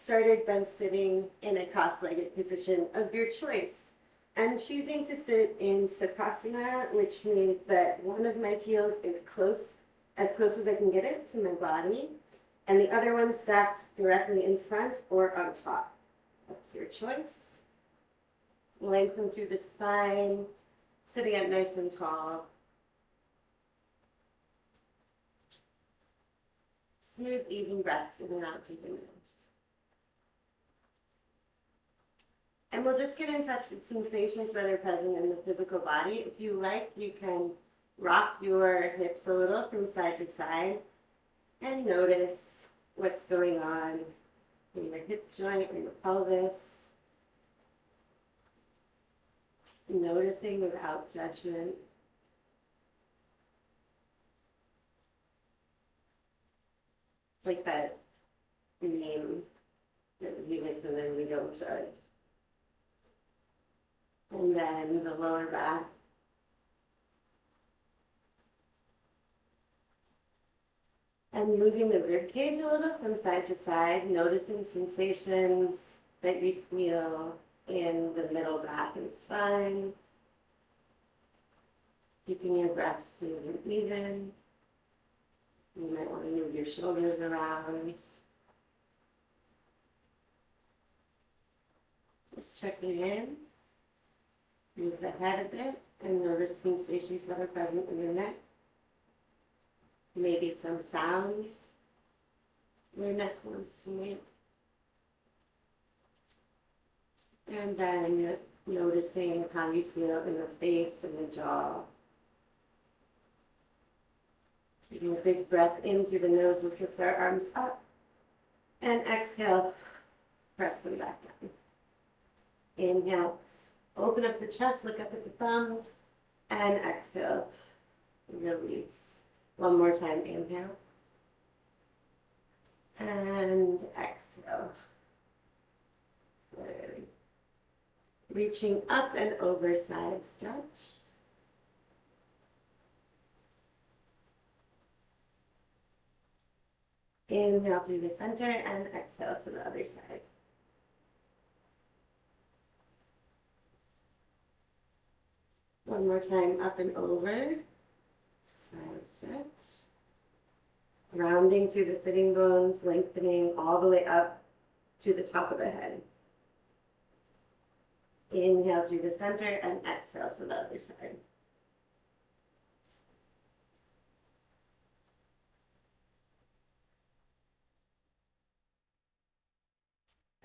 started by sitting in a cross-legged position of your choice. I'm choosing to sit in Sukhasana, which means that one of my heels is as close as I can get it to my body, and the other one stacked directly in front or on top. That's your choice. Lengthen through the spine, sitting up nice and tall. Smooth, even breath in and out through the nose. And we'll just get in touch with sensations that are present in the physical body. If you like, you can rock your hips a little from side to side and notice what's going on in the hip joint or your pelvis. Noticing without judgment. Like that meme that we listen and we don't judge. And then the lower back. And moving the rib cage a little from side to side, noticing sensations that you feel in the middle back and spine. Keeping your breath smooth and even. You might want to move your shoulders around. Just checking in. Move the head a bit and notice sensations that are present in the neck. Maybe some sounds your neck wants to make. And then noticing how you feel in the face and the jaw. Taking a big breath in through the nose, let's lift our arms up. And exhale, press them back down. Inhale, open up the chest, look up at the thumbs. And exhale, release. One more time, inhale. And exhale. Good. Reaching up and over, side stretch. Inhale through the center and exhale to the other side. One more time, up and over, side stretch. Rounding through the sitting bones, lengthening all the way up to the top of the head. Inhale through the center and exhale to the other side.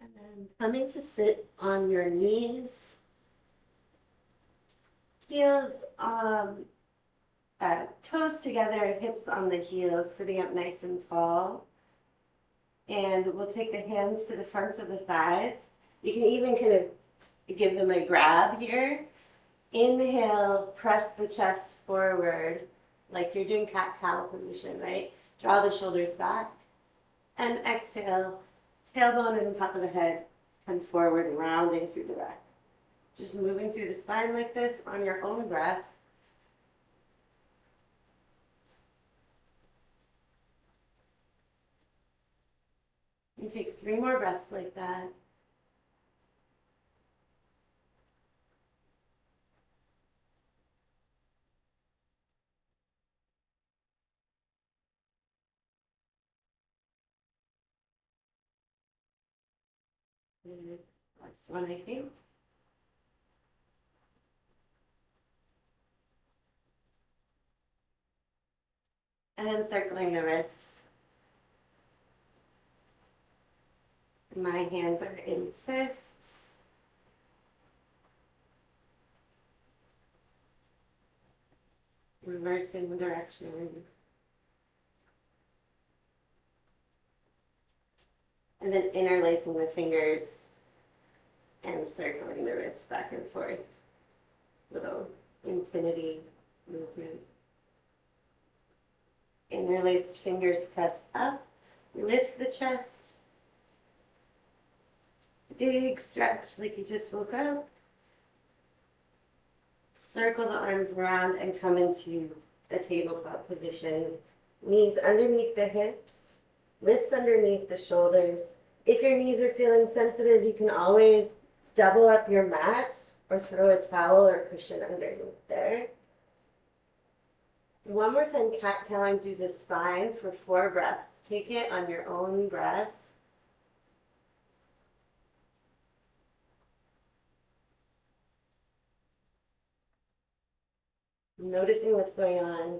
And then coming to sit on your knees. Heels, toes together, hips on the heels, sitting up nice and tall. And we'll take the hands to the fronts of the thighs. You can even kind of give them a grab here. Inhale, press the chest forward, like you're doing cat-cow position, right? Draw the shoulders back. And exhale, tailbone and top of the head, come forward, rounding through the back. Just moving through the spine like this on your own breath. You take 3 more breaths like that. Last one, I think. And then circling the wrists. My hands are in fists. Reversing direction. And then interlacing the fingers and circling the wrists back and forth. Little infinity movement. Interlaced fingers press up, lift the chest. Big stretch like you just woke up. Circle the arms around and come into a tabletop position. Knees underneath the hips, wrists underneath the shoulders, If your knees are feeling sensitive, you can always double up your mat or throw a towel or cushion underneath there. One more time, cat cowing through the spine for 4 breaths. Take it on your own breath. Noticing what's going on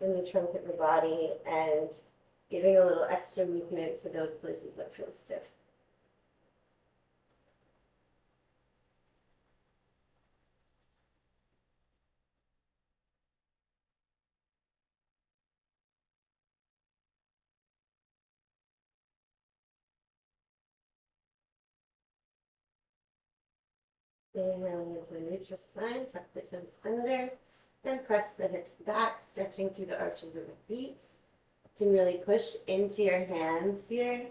in the trunk of the body and giving a little extra movement to those places that feel stiff. Inhaling into a neutral spine, tuck the toes under, and press the hips back, stretching through the arches of the feet. You can really push into your hands here.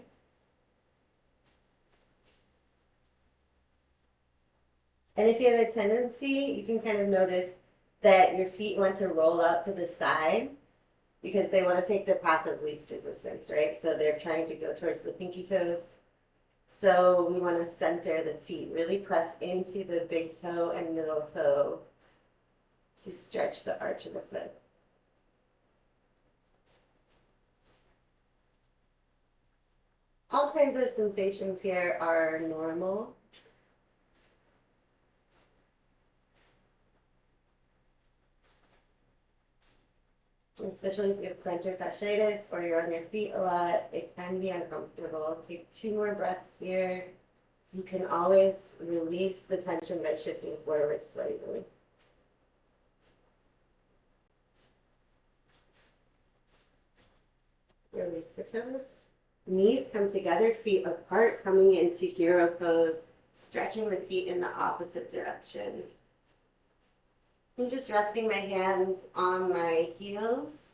And if you have a tendency, you can kind of notice that your feet want to roll out to the side because they want to take the path of least resistance, right? So they're trying to go towards the pinky toes. So we want to center the feet, really press into the big toe and middle toe to stretch the arch of the foot. All kinds of sensations here are normal. Especially if you have plantar fasciitis or you're on your feet a lot, it can be uncomfortable. Take 2 more breaths here. You can always release the tension by shifting forward slightly. Release the toes. Knees come together, feet apart, coming into hero pose, stretching the feet in the opposite direction. I'm just resting my hands on my heels,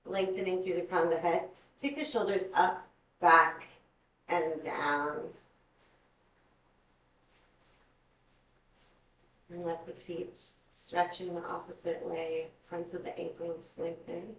lengthening through the crown of the head. Take the shoulders up, back, and down. And let the feet stretch in the opposite way, fronts of the ankles lengthen.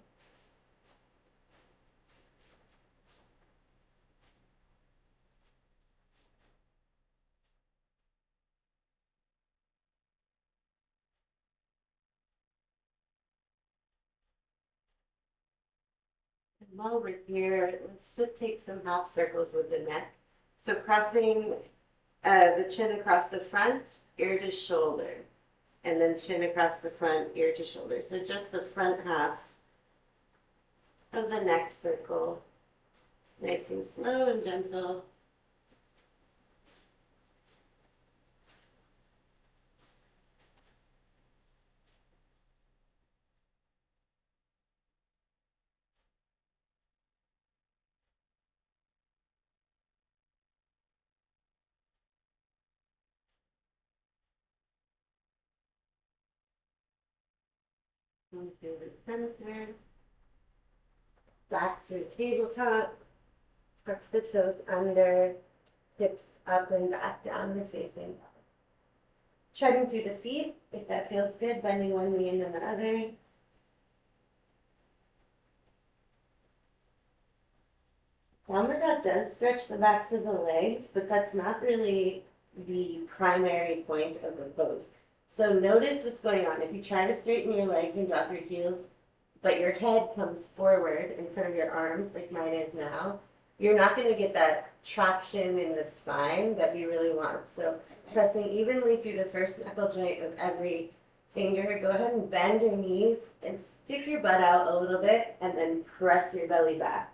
And while we're here, let's just take some half circles with the neck. So crossing the chin across the front, ear to shoulder, and then chin across the front, ear to shoulder. So just the front half of the neck circle, nice and slow and gentle. Come through the center, back through tabletop, tuck the toes under, hips up and back down and facing up. Treading through the feet, if that feels good, bending one knee and then the other. Downward dog does stretch the backs of the legs, but that's not really the primary point of the pose. So notice what's going on. If you try to straighten your legs and drop your heels, but your head comes forward in front of your arms like mine is now, you're not going to get that traction in the spine that you really want. So pressing evenly through the first knuckle joint of every finger, go ahead and bend your knees and stick your butt out a little bit and then press your belly back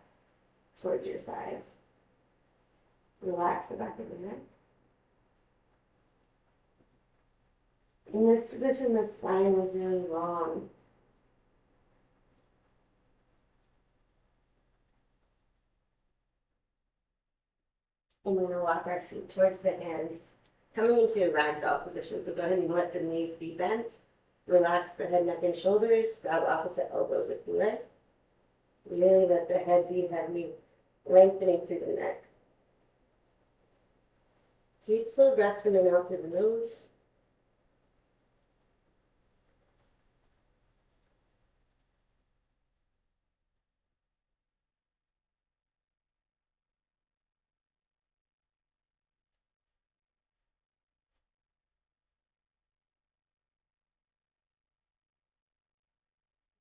towards your thighs. Relax the back of the neck. In this position, the spine is really long. And we're going to walk our feet towards the hands, coming into a ragdoll position. So go ahead and let the knees be bent. Relax the head, neck, and shoulders. Grab opposite elbows if you like. Really let the head be heavy, lengthening through the neck. Deep, slow breaths in and out through the nose.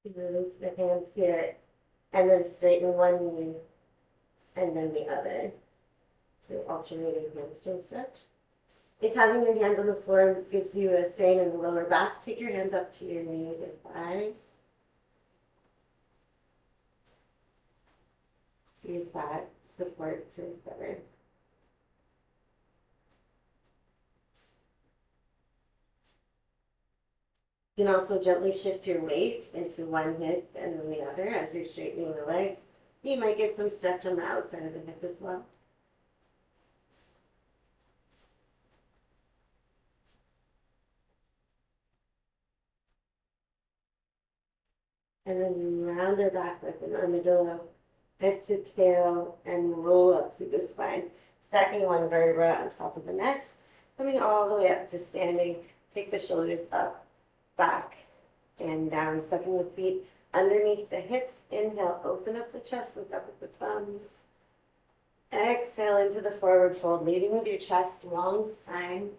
Release the hands here, and then straighten one knee, and then the other. So alternating hamstring stretch. If having your hands on the floor gives you a strain in the lower back, take your hands up to your knees and thighs. See if that support feels better. You can also gently shift your weight into one hip and then the other as you're straightening the legs. You might get some stretch on the outside of the hip as well. And then round our back like an armadillo, head to tail, and roll up through the spine. Stacking one vertebra on top of the next, coming all the way up to standing. Take the shoulders up, back, and down, stuffing the feet underneath the hips. Inhale, open up the chest, look up at the thumbs. Exhale into the forward fold, leading with your chest, long spine.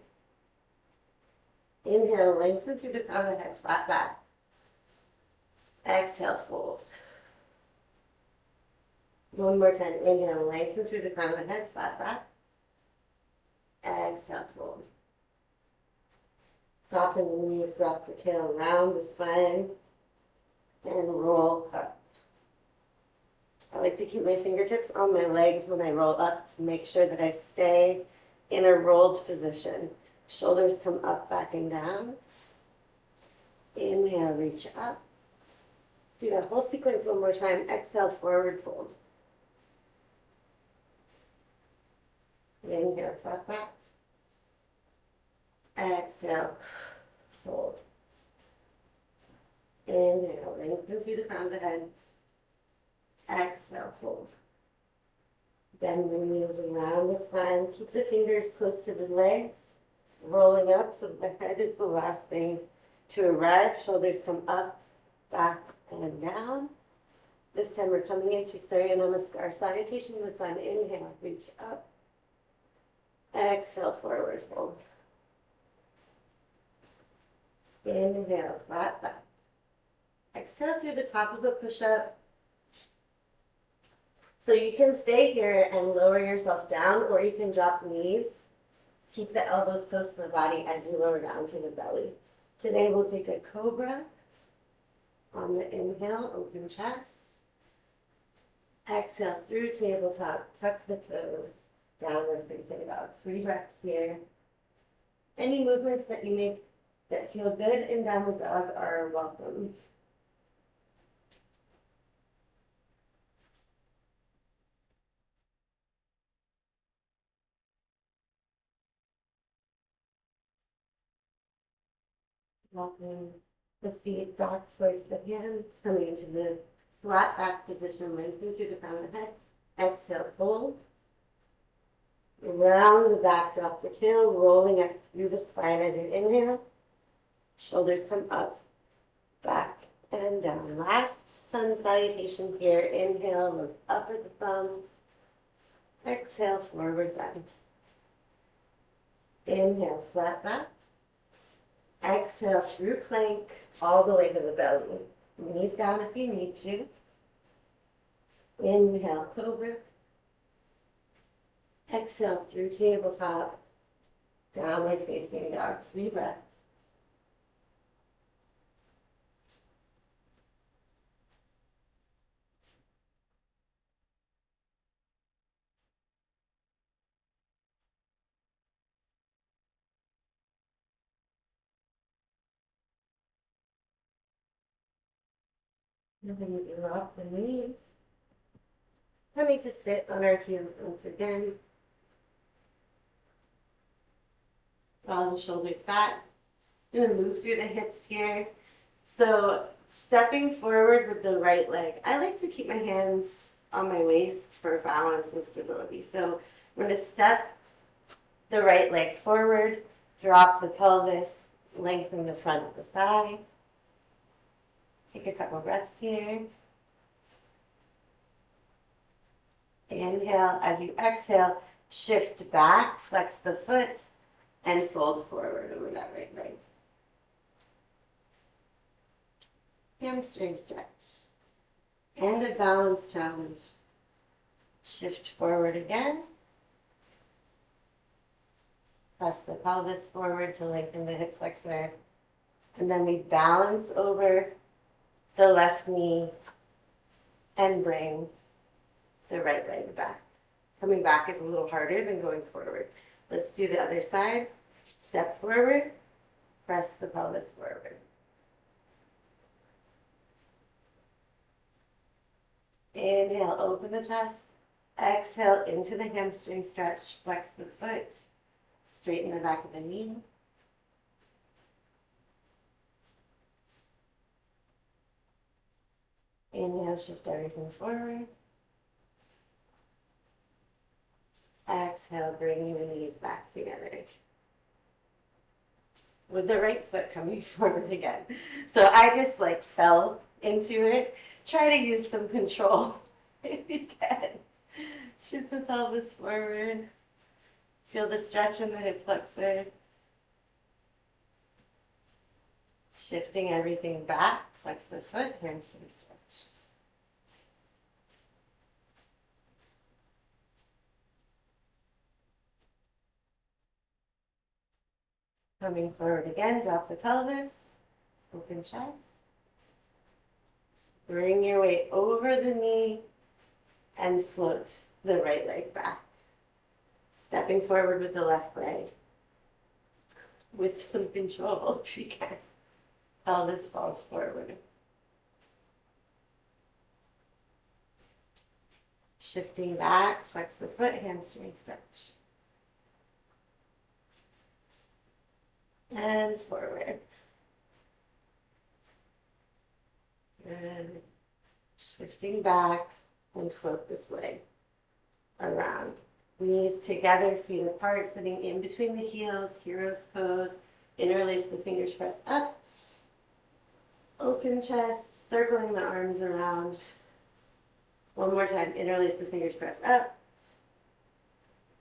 Inhale, lengthen through the crown of the head, flat back. Exhale, fold. One more time. Inhale, lengthen through the crown of the head, flat back. Exhale, fold. Soften the knees, drop the tail, round the spine, and roll up. I like to keep my fingertips on my legs when I roll up to make sure that I stay in a rolled position. Shoulders come up, back, and down. Inhale, reach up. Do that whole sequence one more time. Exhale, forward fold. Inhale, flat back. Exhale, fold. Inhale, lengthen through the crown of the head. Exhale, fold. Bend the knees around the spine. Keep the fingers close to the legs, rolling up so the head is the last thing to arrive. Shoulders come up, back, and down. This time we're coming into Surya Namaskar, salutation to the sun. Inhale, reach up. Exhale, forward fold. Inhale, flat back. Exhale through the top of a push-up. So you can stay here and lower yourself down, or you can drop knees. Keep the elbows close to the body as you lower down to the belly. Today we'll take a cobra. On the inhale, open chest. Exhale through tabletop, tuck the toes, downward facing dog. 3 breaths here. Any movements that you make that feel good in downward dog are welcome. Walking the feet back towards the hands, coming into the flat back position, lengthen through the crown of the head. Exhale, fold. Round the back, drop the tail, rolling up through the spine as you inhale. Shoulders come up, back, and down. Last sun salutation here. Inhale, look up at the thumbs. Exhale, forward bend. Inhale, flat back. Exhale through plank all the way to the belly. Knees down if you need to. Inhale, cobra. Exhale through tabletop. Downward facing dog. 3 breaths. And then we drop the knees. Coming to sit on our heels once again. Draw the shoulders back. I'm going to move through the hips here. So stepping forward with the right leg. I like to keep my hands on my waist for balance and stability. So we're going to step the right leg forward, drop the pelvis, lengthen the front of the thigh. Take a couple breaths here. Inhale. As you exhale, shift back, flex the foot, and fold forward over that right leg. hamstring stretch, and a balance challenge. Shift forward again. Press the pelvis forward to lengthen the hip flexor. And then we balance over the left knee and bring the right leg back. Coming back is a little harder than going forward. Let's do the other side. Step forward, press the pelvis forward. Inhale, open the chest. Exhale into the hamstring stretch. Flex the foot. Straighten the back of the knee. Inhale, shift everything forward. Exhale, bringing the knees back together. With the right foot coming forward again. So I just like fell into it. Try to use some control if you can. Shift the pelvis forward. Feel the stretch in the hip flexor. Shifting everything back. Flex the foot, hamstring stretch. Coming forward again, drop the pelvis. Open chest. Bring your weight over the knee and float the right leg back. Stepping forward with the left leg. With some control if you can. Pelvis falls forward. Shifting back, flex the foot, hamstring stretch. And forward. Good. Shifting back and float this leg around. Knees together, feet apart, sitting in between the heels, hero's pose. Interlace the fingers, press up. Open chest, circling the arms around. One more time, interlace the fingers, press up.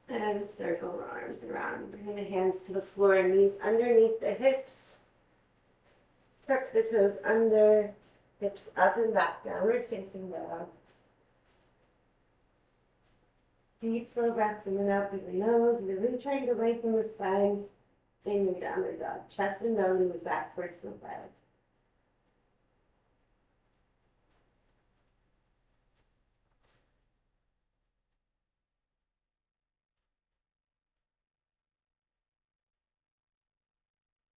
And circle the arms around. Bring the hands to the floor, knees underneath the hips. Tuck the toes under, hips up and back, downward facing dog. Deep, slow breaths in and out through the nose, really trying to lengthen the spine in your downward dog. Chest and belly move back towards the legs.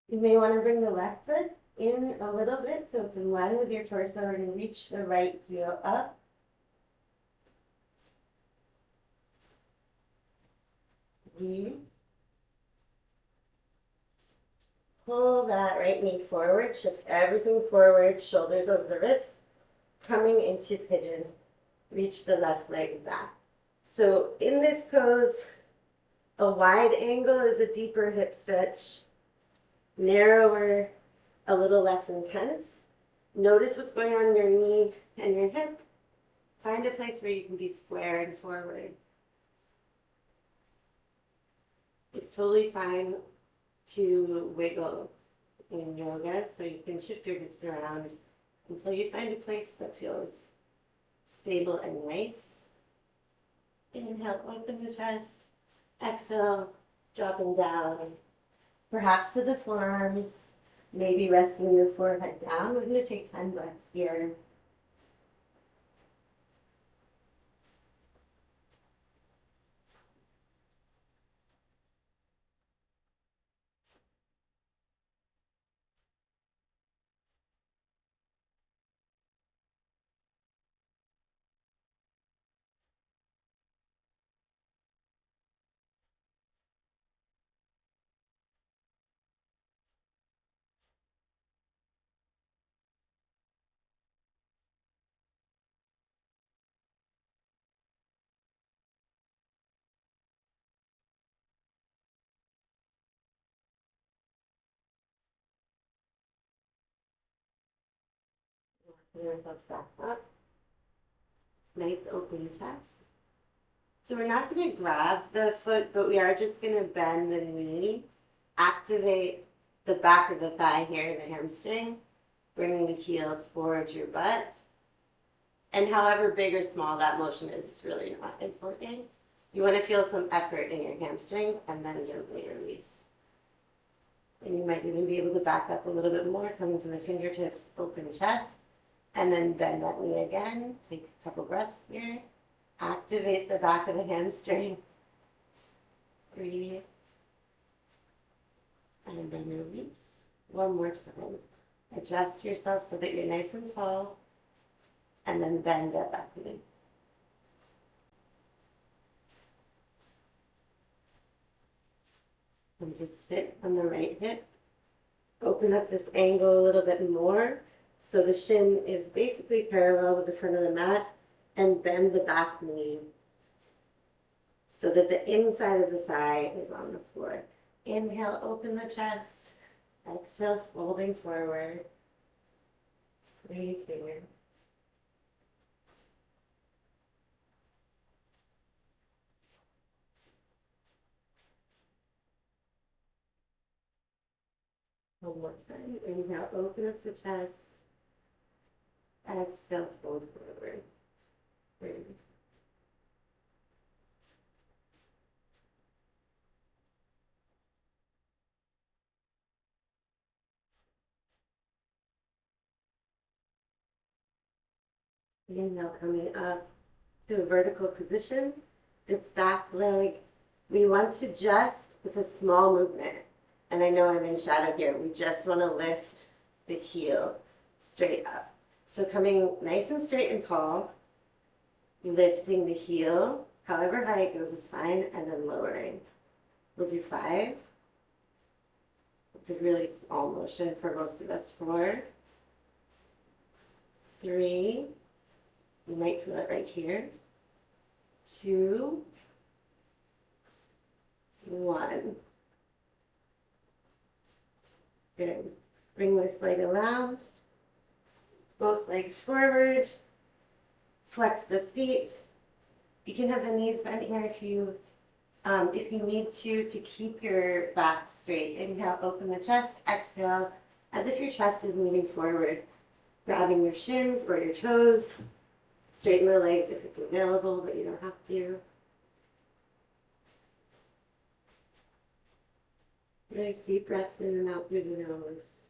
You may want to bring the left foot in a little bit so it's in line with your torso and reach the right heel up. Breathe. Pull that right knee forward, shift everything forward, shoulders over the wrists, coming into pigeon. Reach the left leg back. So in this pose, a wide angle is a deeper hip stretch, narrower, a little less intense. Notice what's going on in your knee and your hip. Find a place where you can be square and forward. It's totally fine to wiggle in yoga, so you can shift your hips around until you find a place that feels stable and nice. Inhale, open the chest. Exhale, dropping down, perhaps to the forearms, maybe resting your forehead down. We're going to take 10 breaths here. Bring ourselves back up. Nice open chest. So we're not going to grab the foot, but we are just going to bend the knee, activate the back of the thigh here, the hamstring, bringing the heel towards your butt. And however big or small that motion is really not important. You want to feel some effort in your hamstring and then gently release. And you might even be able to back up a little bit more, coming to the fingertips, open chest, and then bend that knee again. Take a couple breaths here. Activate the back of the hamstring. Breathe. And then release. One more time. Adjust yourself so that you're nice and tall. And then bend that back knee. And just sit on the right hip. Open up this angle a little bit more. So the shin is basically parallel with the front of the mat. And bend the back knee so that the inside of the thigh is on the floor. Inhale, open the chest. Exhale, folding forward. Breathe here. One more time. Inhale, open up the chest. Exhale, fold forward. Breathe. Inhale, coming up to a vertical position. This back leg, we want to just, it's a small movement. And I know I'm in shadow here. We just want to lift the heel straight up. So coming nice and straight and tall, lifting the heel, however high it goes is fine, and then lowering. We'll do 5. It's a really small motion for most of us. 4, 3, you might feel it right here. 2, 1. Good. Bring this leg around. Both legs forward. Flex the feet. You can have the knees bent here if you need to keep your back straight. Inhale, open the chest. Exhale, as if your chest is moving forward. Grabbing your shins or your toes. Straighten the legs if it's available, but you don't have to. Nice deep breaths in and out through the nose.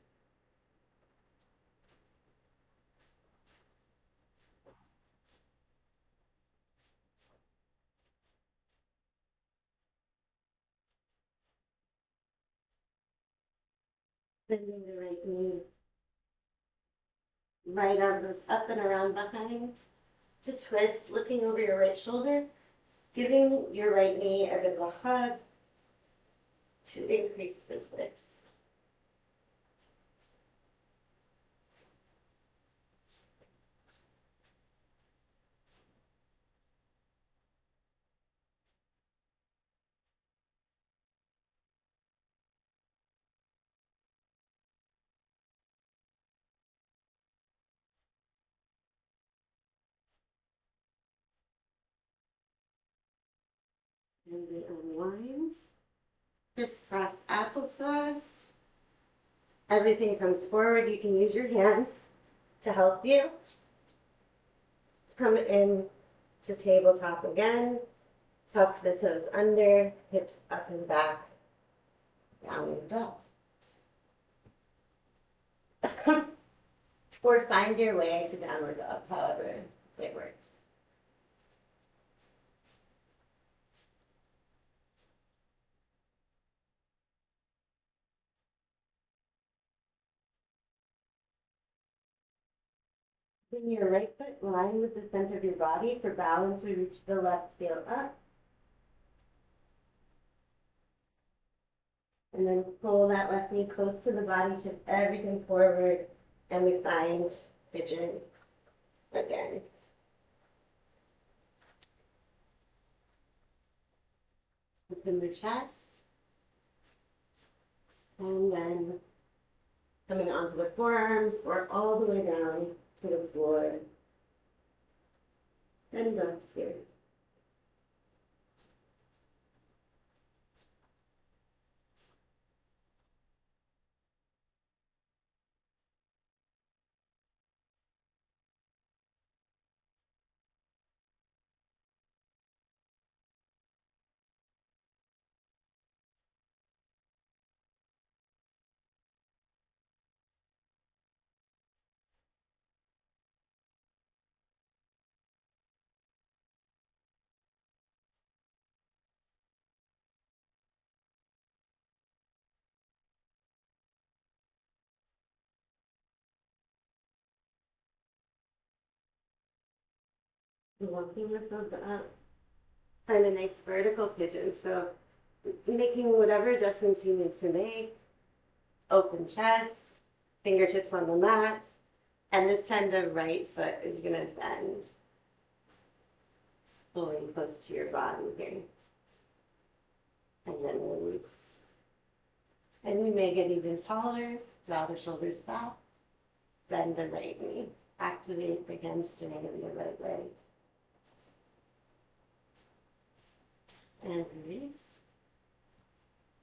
Bending the right knee. Right arm goes up and around behind to twist, looking over your right shoulder, giving your right knee a bit of a hug to increase the twist. And we unwind. Crisscross applesauce. Everything comes forward. You can use your hands to help you. Come in to tabletop again. Tuck the toes under, hips up and back, downward dog. Or find your way to downward dog, however it works. Bring your right foot in line with the center of your body. For balance, we reach the left heel up. And then pull that left knee close to the body, shift everything forward, and we find pigeon again. Open the chest. And then coming onto the forearms or all the way down to the floor. And breaths here. Walking the foot up. Find a nice vertical pigeon. So making whatever adjustments you need to make. Open chest, fingertips on the mat, and this time the right foot is going to bend, pulling close to your body here. And then release. And you may get even taller, draw the shoulders back, bend the right knee, activate the hamstring in the right leg. And release.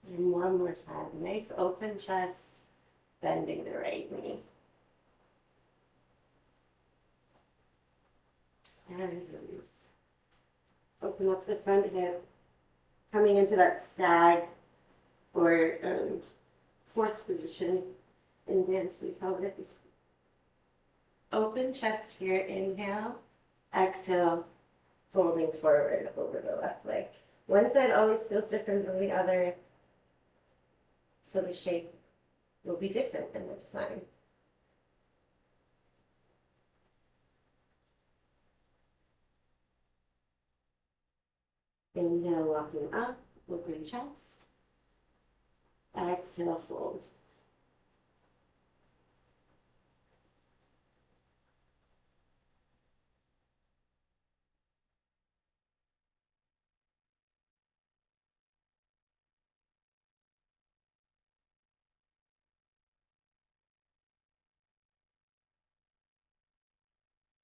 And one more time, nice open chest, bending the right knee. And release. Open up the front hip, coming into that stag or fourth position in dance, we call it. Open chest here, inhale, exhale, folding forward over the left leg. One side always feels different than the other, so the shape will be different, and that's fine. Inhale, walking up, open chest. Exhale, fold.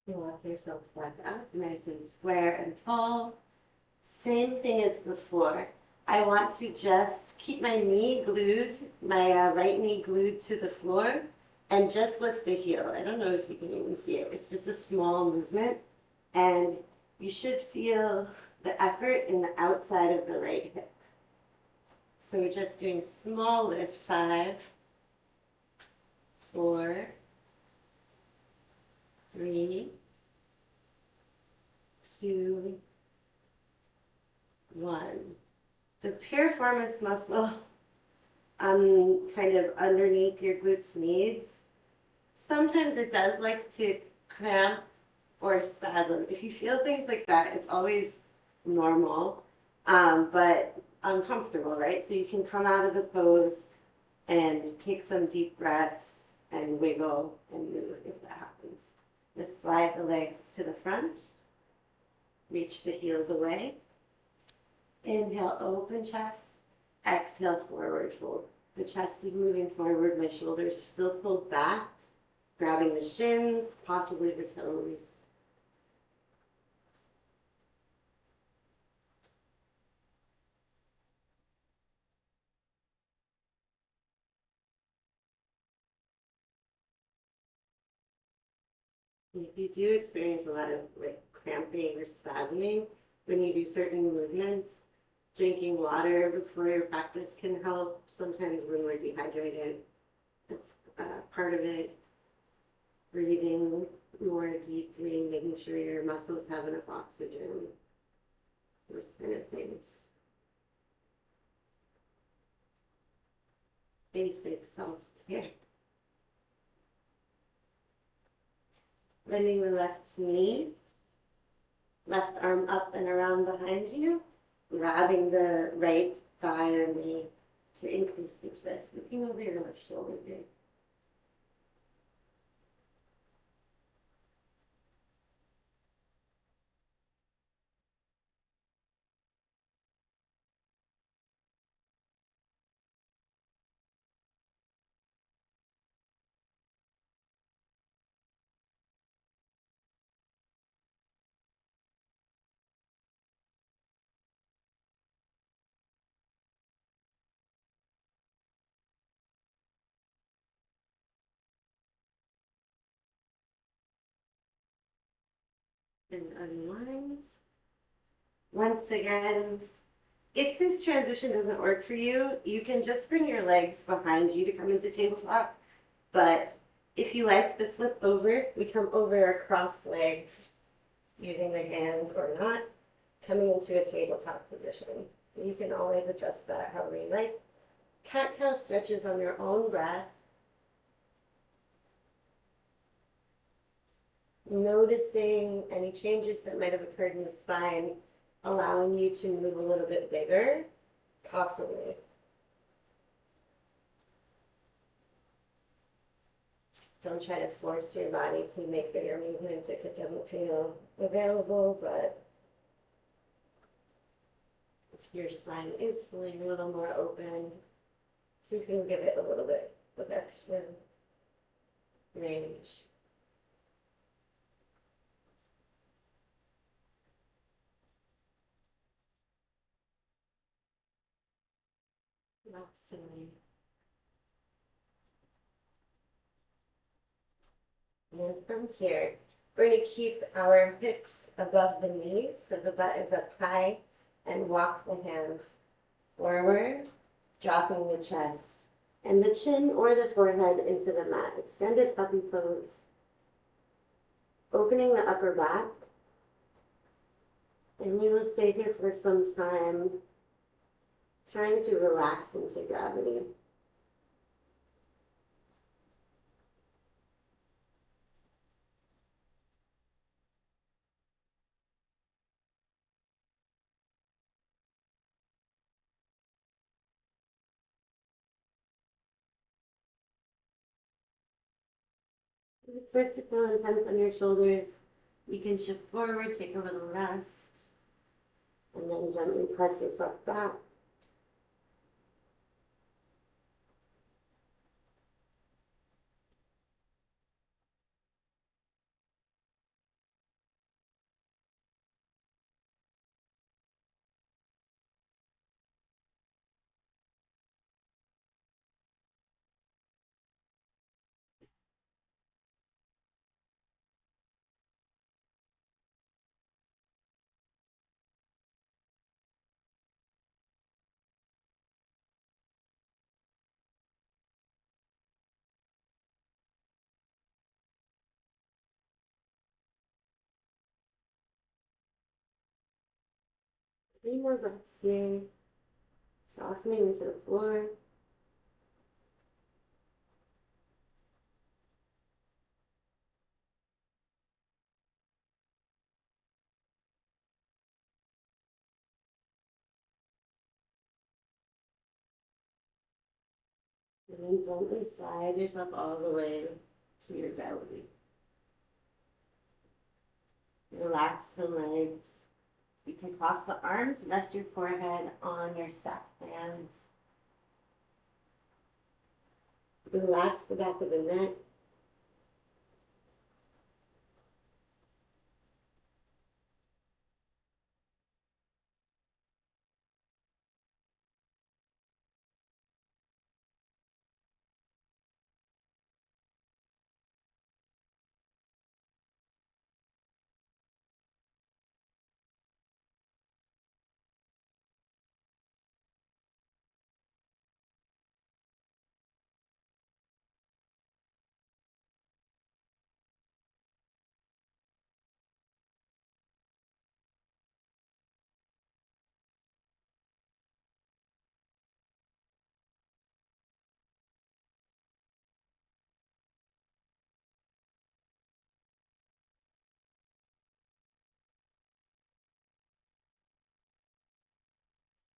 Walk yourself back up, nice and square and tall. Same thing as before. I want to just keep my knee glued, my right knee glued to the floor, and just lift the heel. I don't know if you can even see it. It's just a small movement, and you should feel the effort in the outside of the right hip. So we're just doing small lift, 5, 4, 3, 2, 1. The piriformis muscle kind of underneath your glutes medius, sometimes it does like to cramp or spasm. If you feel things like that, it's always normal, but uncomfortable, right? So you can come out of the pose and take some deep breaths and wiggle and move if that happens. Just slide the legs to the front, reach the heels away. Inhale, open chest. Exhale, forward fold. The chest is moving forward, my shoulders are still pulled back, grabbing the shins, possibly the toes. If you do experience a lot of like cramping or spasming when you do certain movements, drinking water before your practice can help. Sometimes when we're dehydrated, that's part of it. Breathing more deeply, making sure your muscles have enough oxygen, those kind of things. Basic self-care. Bending the left knee, left arm up and around behind you, grabbing the right thigh or knee to increase the twist. Looking over your left shoulder here. And unwind. Once again, if this transition doesn't work for you, you can just bring your legs behind you to come into tabletop. But if you like the flip over, we come over across legs using the hands or not, coming into a tabletop position. You can always adjust that however you like. Cat-cow stretches on your own breath. noticing any changes that might have occurred in the spine, allowing you to move a little bit bigger, possibly. Don't try to force your body to make bigger movements if it doesn't feel available, but if your spine is feeling a little more open, so you can give it a little bit of extra range. Last time. And then from here, we're going to keep our hips above the knees, so the butt is up high, and walk the hands forward, dropping the chest and the chin or the forehead into the mat. Extended puppy pose. Opening the upper back. And we will stay here for some time, trying to relax into gravity. If it starts to feel intense on your shoulders, you can shift forward, take a little rest, and then gently press yourself back. Three more breaths here, softening into the floor. And then gently slide yourself all the way to your belly. Relax the legs. You can cross the arms, rest your forehead on your stacked hands. Relax the back of the neck.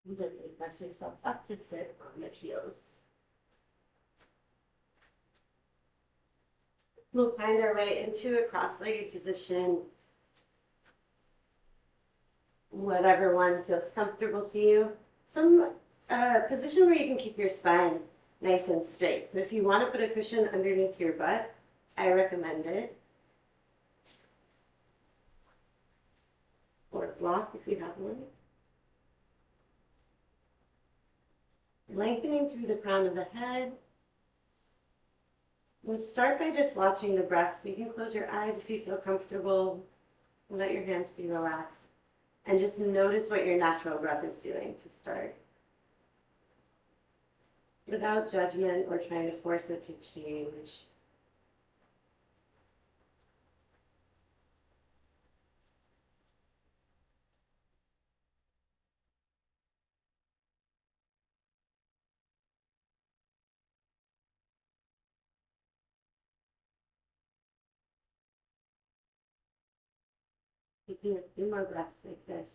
And gently press yourself up to sit on the heels. We'll find our way into a cross-legged position, whatever one feels comfortable to you. Some position where you can keep your spine nice and straight. So if you want to put a cushion underneath your butt, I recommend it. Or a block if you have one. Lengthening through the crown of the head. We'll start by just watching the breath. So you can close your eyes if you feel comfortable. Let your hands be relaxed. And just notice what your natural breath is doing to start. Without judgment or trying to force it to change. Taking a few more breaths like this.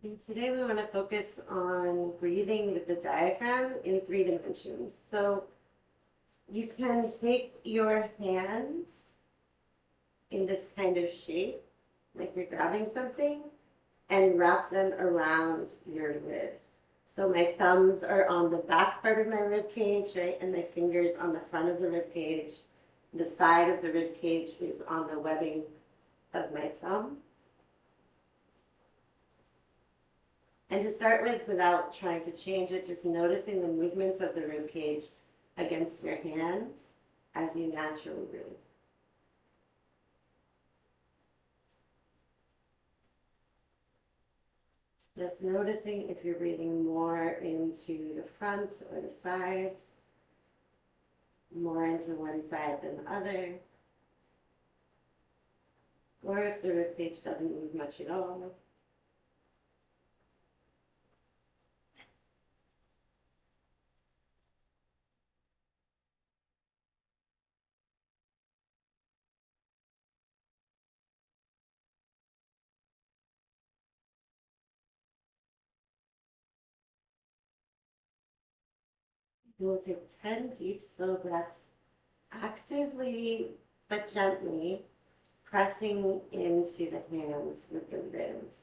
And today we want to focus on breathing with the diaphragm in 3 dimensions. So you can take your hands in this kind of shape, like you're grabbing something, and wrap them around your ribs. So my thumbs are on the back part of my rib cage, right? And my fingers on the front of the rib cage. The side of the rib cage is on the webbing of my thumb. And to start with, without trying to change it, just noticing the movements of the rib cage against your hands as you naturally breathe. Just noticing if you're breathing more into the front or the sides, more into one side than the other, or if the rib cage doesn't move much at all. We'll take 10 deep, slow breaths, actively but gently pressing into the hands with the ribs.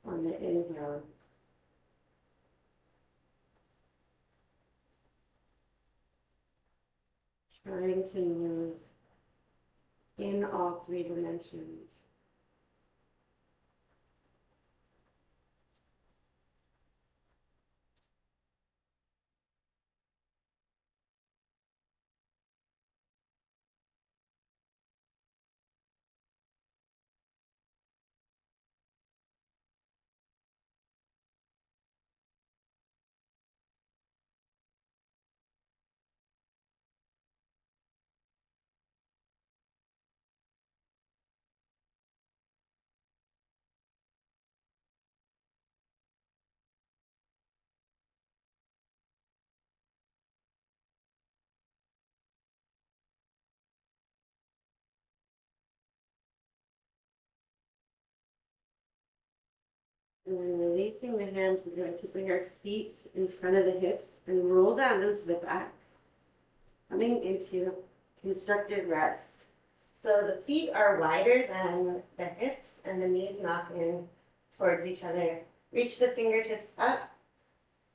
On the inhale, trying to move in all 3 dimensions. And then releasing the hands, we're going to bring our feet in front of the hips and roll down into the back, coming into constructed rest. So the feet are wider than the hips and the knees knock in towards each other. Reach the fingertips up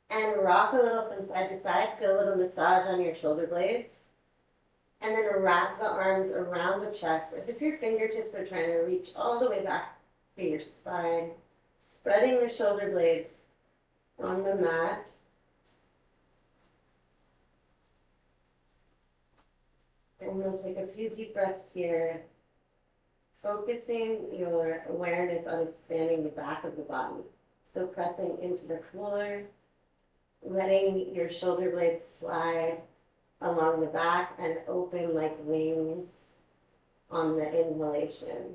and rock a little from side to side. Feel a little massage on your shoulder blades. And then wrap the arms around the chest as if your fingertips are trying to reach all the way back to your spine. Spreading the shoulder blades on the mat. And we'll take a few deep breaths here, focusing your awareness on expanding the back of the body. So pressing into the floor, letting your shoulder blades slide along the back and open like wings on the inhalation.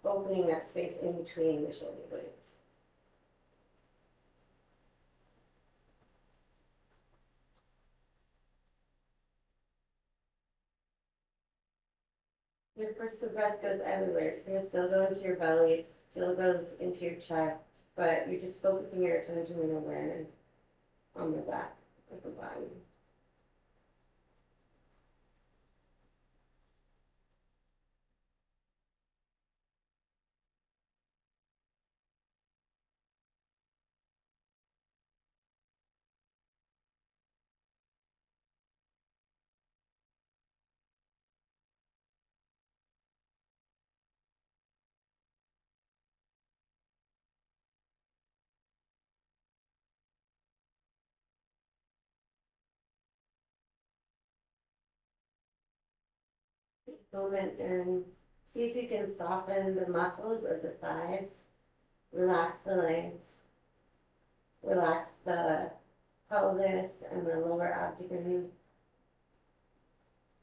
Opening that space in between the shoulder blades. And of course, the breath goes everywhere. It's going to still go into your belly, it still goes into your chest, but you're just focusing your attention and awareness on the back of the body. Moment and see if you can soften the muscles of the thighs. Relax the legs. Relax the pelvis and the lower abdomen.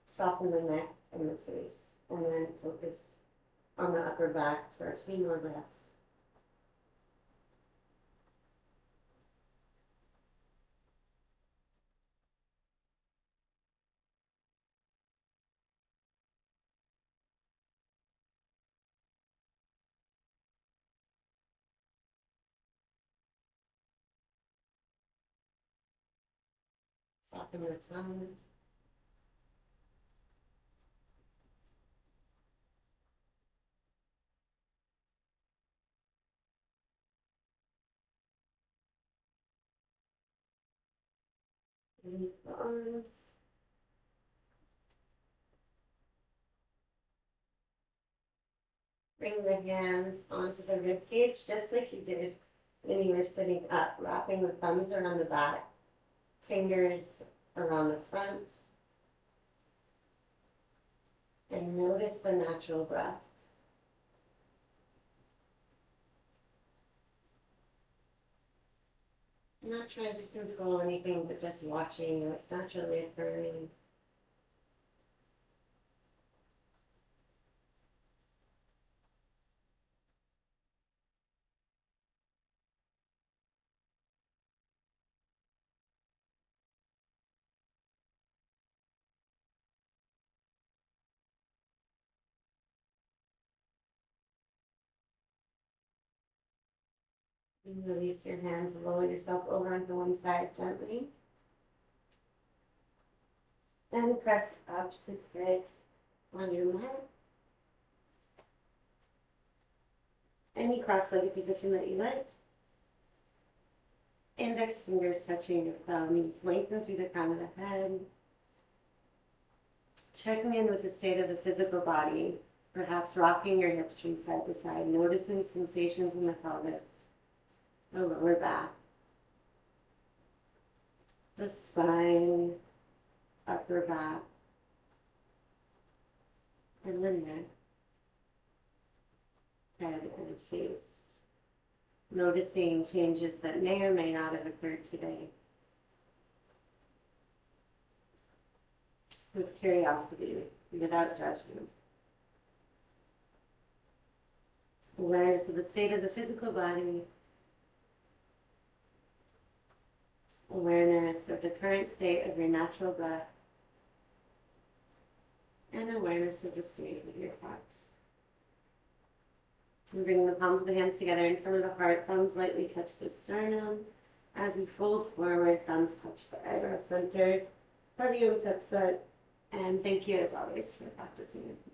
Soften the neck and the face. And then focus on the upper back for a few more breaths. Soften the tongue. Release the arms. Bring the hands onto the rib cage, just like you did when you were sitting up, wrapping the thumbs around the back, fingers around the front, and notice the natural breath. I'm not trying to control anything, but just watching what's naturally occurring. And release your hands, roll yourself over onto one side gently. And press up to sit on your mat. Any cross-legged position that you like. Index fingers touching your thumbs, lengthen through the crown of the head. Checking in with the state of the physical body, perhaps rocking your hips from side to side, noticing sensations in the pelvis, the lower back, the spine, upper back, and the neck, head, and face. Noticing changes that may or may not have occurred today. With curiosity, without judgment. Awareness of the state of the physical body. Awareness of the current state of your natural breath. And awareness of the state of your thoughts. And bringing the palms of the hands together in front of the heart, thumbs lightly touch the sternum. As we fold forward, thumbs touch the eyebrow center. Pranayama, and thank you as always for practicing with me.